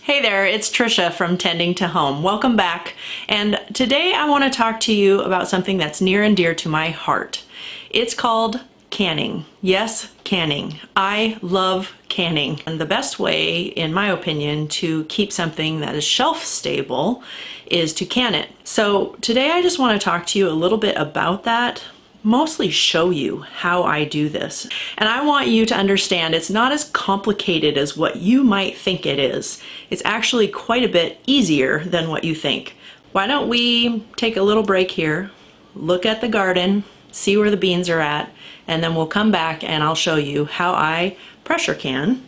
Hey there, it's Trisha from Tending to Home. Welcome back. And today I want to talk to you about something that's near and dear to my heart. It's called canning. Yes, canning. I love canning. And the best way, in my opinion, to keep something that is shelf stable is to can it. So today I just want to talk to you a little bit about that. Mostly show you how I do this. And I want you to understand it's not as complicated as what you might think it is. It's actually quite a bit easier than what you think. Why don't we take a little break here, look at the garden, see where the beans are at, and then we'll come back and I'll show you how I pressure can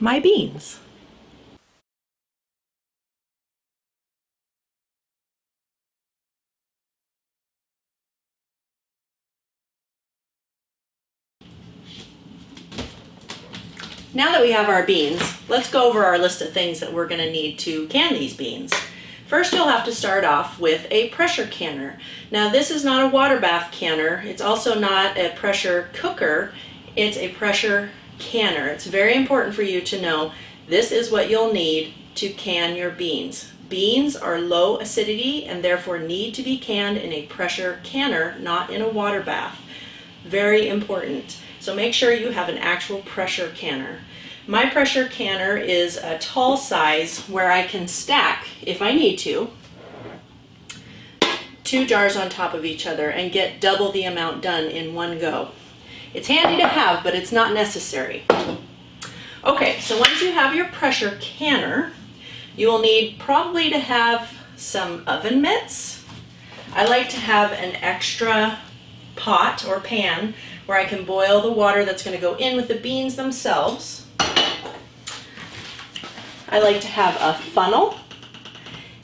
my beans. Now that we have our beans, let's go over our list of things that we're going to need to can these beans. First, you'll have to start off with a pressure canner. Now, this is not a water bath canner. It's also not a pressure cooker. It's a pressure canner. It's very important for you to know this is what you'll need to can your beans. Beans are low acidity and therefore need to be canned in a pressure canner, not in a water bath. Very important. So make sure you have an actual pressure canner. My pressure canner is a tall size where I can stack, if I need to, 2 jars on top of each other and get double the amount done in one go. It's handy to have, but it's not necessary. Okay, so once you have your pressure canner, you will need probably to have some oven mitts. I like to have an extra pot or pan where I can boil the water that's going to go in with the beans themselves. I like to have a funnel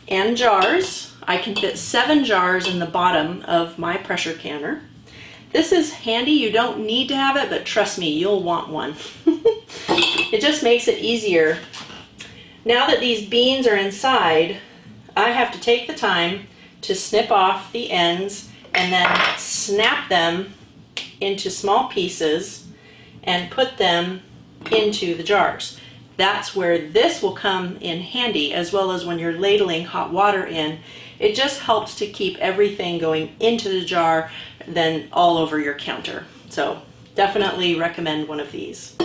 and jars. I can fit 7 jars in the bottom of my pressure canner. This is handy. You don't need to have it, but trust me, you'll want one. It just makes it easier. Now that these beans are inside, I have to take the time to snip off the ends and then snap them into small pieces and put them into the jars. That's where this will come in handy, as well as when you're ladling hot water in. It just helps to keep everything going into the jar than all over your counter. So definitely recommend one of these.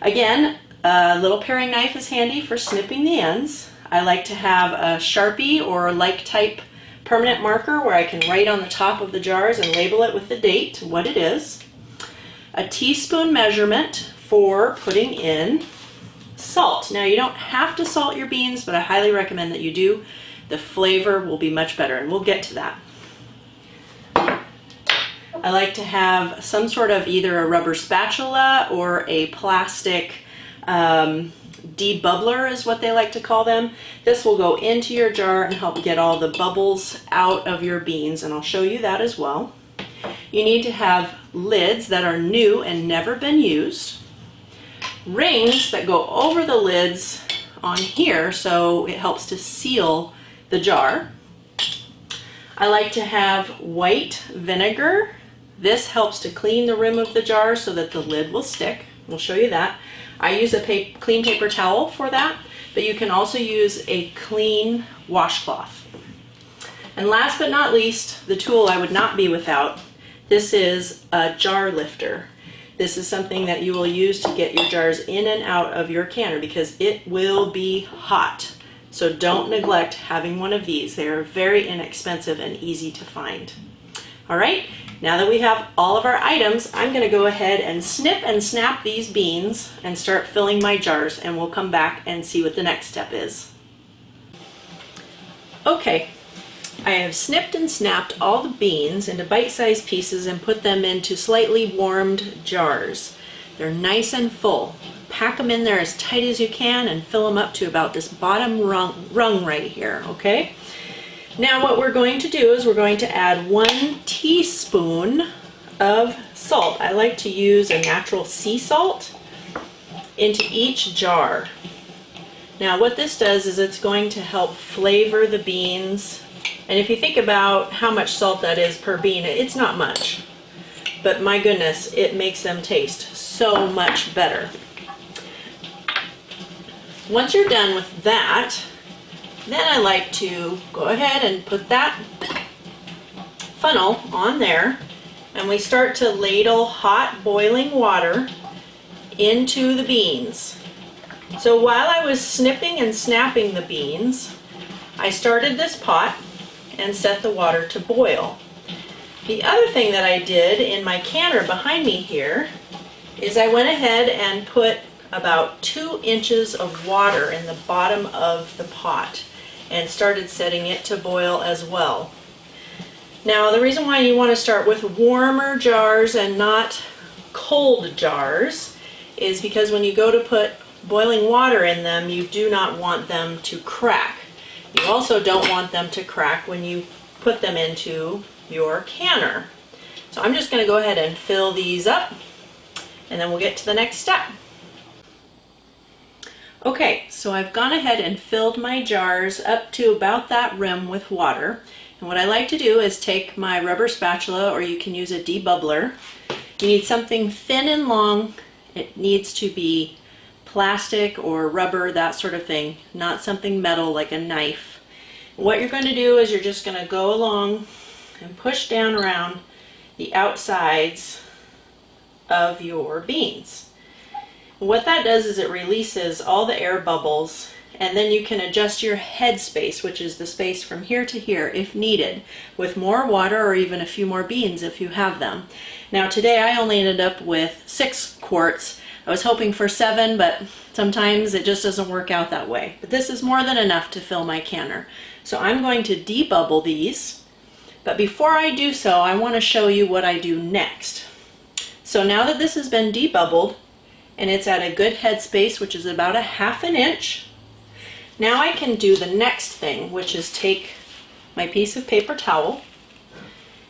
Again, a little paring knife is handy for snipping the ends. I like to have a Sharpie or like type permanent marker where I can write on the top of the jars and label it with the date, what it is. A teaspoon measurement for putting in salt. Now, you don't have to salt your beans, but I highly recommend that you do. The flavor will be much better, and we'll get to that. I like to have some sort of either a rubber spatula or a plastic debubbler is what they like to call them. This will go into your jar and help get all the bubbles out of your beans, and I'll show you that as well. You need to have lids that are new and never been used. Rings that go over the lids on here so it helps to seal the jar. I like to have white vinegar. This helps to clean the rim of the jar so that the lid will stick. We'll show you that. I use a clean paper towel for that, but you can also use a clean washcloth. And last but not least, the tool I would not be without, this is a jar lifter. This is something that you will use to get your jars in and out of your canner because it will be hot. So don't neglect having one of these. They are very inexpensive and easy to find. All right, now that we have all of our items, I'm going to go ahead and snip and snap these beans and start filling my jars, and we'll come back and see what the next step is. Okay, I have snipped and snapped all the beans into bite-sized pieces and put them into slightly warmed jars. They're nice and full. Pack them in there as tight as you can and fill them up to about this bottom rung right here, okay? Now what we're going to do is we're going to add 1 teaspoon of salt. I like to use a natural sea salt into each jar. Now what this does is it's going to help flavor the beans. And if you think about how much salt that is per bean, it's not much. But my goodness, it makes them taste so much better. Once you're done with that, then I like to go ahead and put that funnel on there, and we start to ladle hot boiling water into the beans. So while I was snipping and snapping the beans, I started this pot and set the water to boil. The other thing that I did in my canner behind me here is I went ahead and put about 2 inches of water in the bottom of the pot and started setting it to boil as well. Now, the reason why you want to start with warmer jars and not cold jars is because when you go to put boiling water in them, you do not want them to crack. You also don't want them to crack when you put them into your canner. So I'm just going to go ahead and fill these up, and then we'll get to the next step. Okay, so I've gone ahead and filled my jars up to about that rim with water. And what I like to do is take my rubber spatula, or you can use a debubbler. You need something thin and long. It needs to be plastic or rubber, that sort of thing, not something metal like a knife. What you're going to do is you're just going to go along and push down around the outsides of your beans. What that does is it releases all the air bubbles, and then you can adjust your head space, which is the space from here to here, if needed, with more water or even a few more beans if you have them. Now today I only ended up with 6 quarts. I was hoping for 7, but sometimes it just doesn't work out that way. But this is more than enough to fill my canner. So I'm going to debubble these, but before I do so, I want to show you what I do next. So now that this has been debubbled, and it's at a good headspace, which is about 1/2 inch. Now I can do the next thing, which is take my piece of paper towel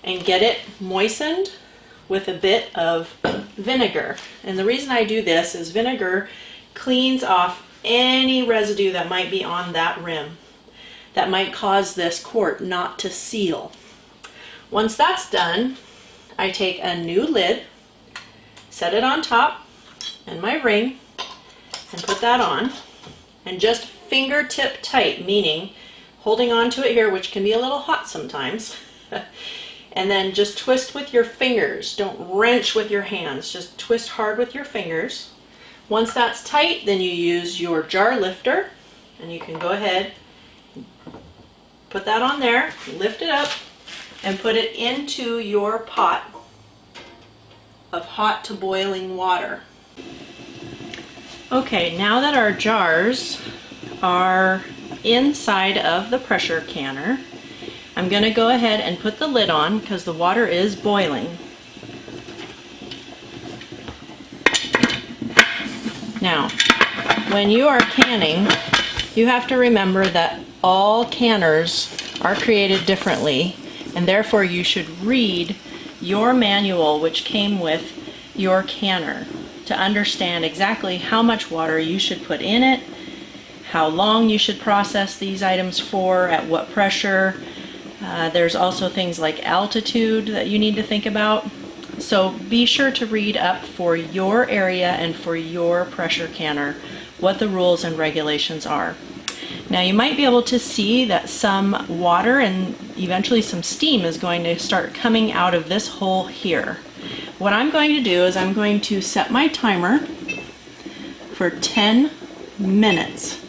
and get it moistened with a bit of vinegar. And the reason I do this is vinegar cleans off any residue that might be on that rim that might cause this quart not to seal. Once that's done, I take a new lid, set it on top, and my ring, and put that on, and just fingertip tight, meaning holding on to it here, which can be a little hot sometimes, and then just twist with your fingers. Don't wrench with your hands, just twist hard with your fingers. Once that's tight, then you use your jar lifter, and you can go ahead, put that on there, lift it up, and put it into your pot of hot to boiling water. Okay, now that our jars are inside of the pressure canner, I'm going to go ahead and put the lid on because the water is boiling. Now, when you are canning, you have to remember that all canners are created differently, and therefore you should read your manual which came with your canner to understand exactly how much water you should put in it, how long you should process these items for, at what pressure. There's also things like altitude that you need to think about. So be sure to read up for your area and for your pressure canner what the rules and regulations are. Now you might be able to see that some water and eventually some steam is going to start coming out of this hole here. What I'm going to do is I'm going to set my timer for 10 minutes.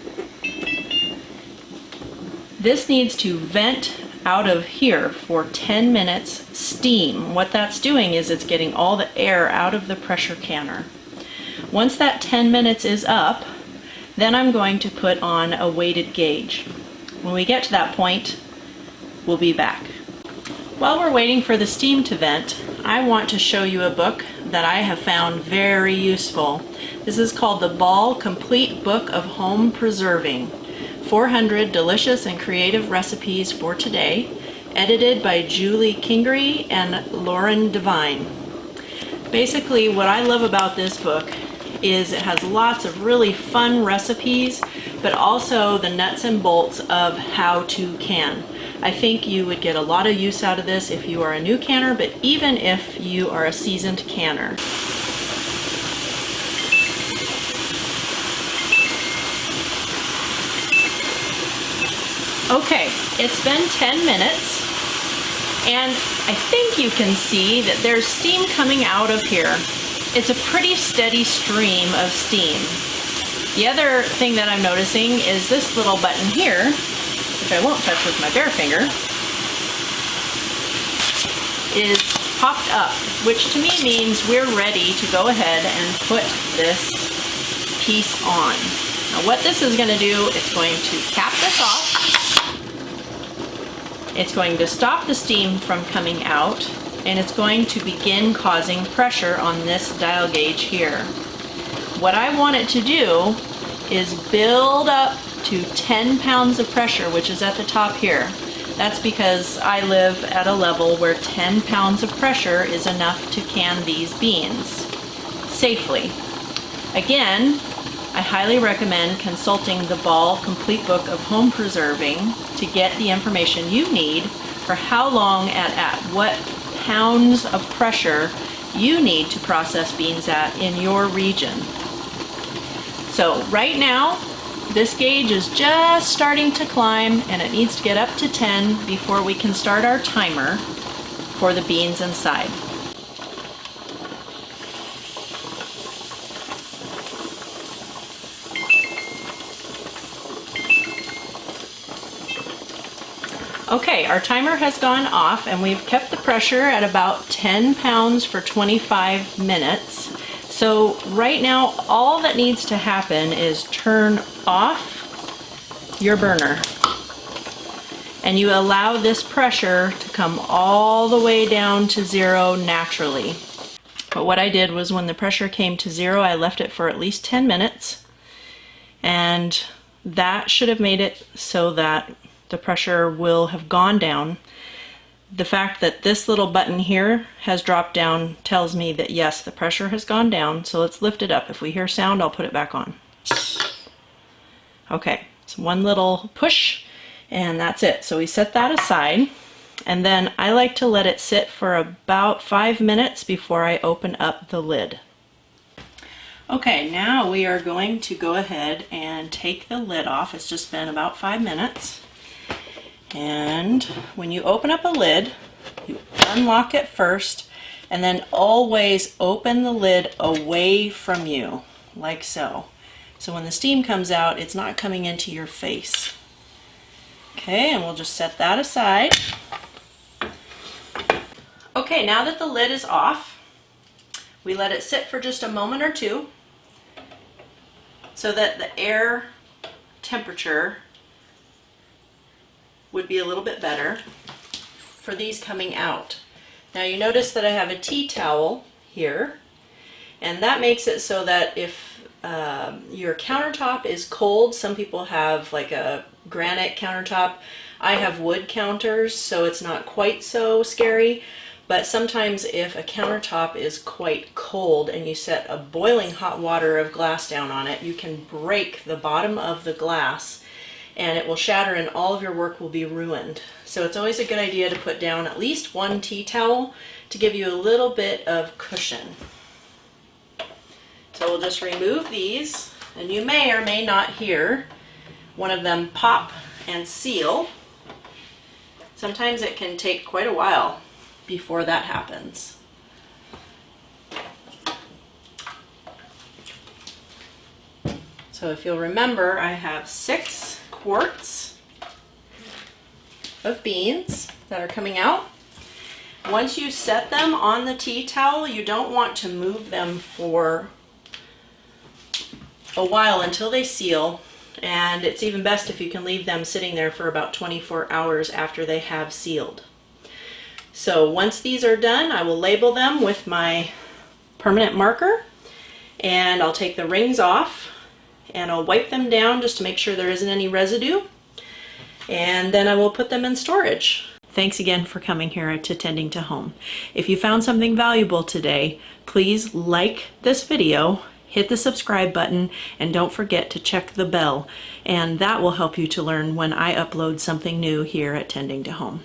This needs to vent out of here for 10 minutes steam. What that's doing is it's getting all the air out of the pressure canner. Once that 10 minutes is up, then I'm going to put on a weighted gauge. When we get to that point, we'll be back. While we're waiting for the steam to vent, I want to show you a book that I have found very useful. This is called The Ball Complete Book of Home Preserving. 400 delicious and creative recipes for today, edited by Julie Kingery and Lauren Devine. Basically, what I love about this book is it has lots of really fun recipes, but also the nuts and bolts of how to can. I think you would get a lot of use out of this if you are a new canner, but even if you are a seasoned canner. Okay, it's been 10 minutes, and I think you can see that there's steam coming out of here. It's a pretty steady stream of steam. The other thing that I'm noticing is this little button here, which I won't touch with my bare finger, is popped up, which to me means we're ready to go ahead and put this piece on. Now what this is going to do, it's going to cap this off. It's going to stop the steam from coming out, and it's going to begin causing pressure on this dial gauge here. What I want it to do is build up to 10 pounds of pressure, which is at the top here. That's because I live at a level where 10 pounds of pressure is enough to can these beans safely. Again, I highly recommend consulting the Ball Complete Book of Home Preserving to get the information you need for how long and at what pounds of pressure you need to process beans at in your region. So right now, this gauge is just starting to climb, and it needs to get up to 10 before we can start our timer for the beans inside. Okay, our timer has gone off, and we've kept the pressure at about 10 pounds for 25 minutes. So right now, all that needs to happen is turn off your burner, and you allow this pressure to come all the way down to 0 naturally. But what I did was, when the pressure came to 0, I left it for at least 10 minutes, and that should have made it so that the pressure will have gone down. The fact that this little button here has dropped down tells me that yes, the pressure has gone down. So let's lift it up. If we hear sound, I'll put it back on. Okay, so one little push, and that's it. So we set that aside, and then I like to let it sit for about 5 minutes before I open up the lid. Okay, now we are going to go ahead and take the lid off. It's just been about 5 minutes. And when you open up a lid, you unlock it first, and then always open the lid away from you, like so. So when the steam comes out, it's not coming into your face. Okay, and we'll just set that aside. Okay, now that the lid is off, we let it sit for just a moment or two so that the air temperature would be a little bit better for these coming out. Now you notice that I have a tea towel here, and that makes it so that if your countertop is cold, some people have like a granite countertop. I have wood counters, so it's not quite so scary, but sometimes if a countertop is quite cold and you set a boiling hot water of glass down on it, you can break the bottom of the glass and it will shatter and all of your work will be ruined. So it's always a good idea to put down at least one tea towel to give you a little bit of cushion. So we'll just remove these, and you may or may not hear one of them pop and seal. Sometimes it can take quite a while before that happens. So if you'll remember, I have 6 quarts of beans that are coming out. Once you set them on the tea towel, you don't want to move them for a while until they seal, and it's even best if you can leave them sitting there for about 24 hours after they have sealed. So once these are done, I will label them with my permanent marker, and I'll take the rings off and I'll wipe them down just to make sure there isn't any residue, and then I will put them in storage. Thanks again for coming here to Tending to Home. If you found something valuable today, please like this video, hit the subscribe button, and don't forget to check the bell, and that will help you to learn when I upload something new here at Tending to Home.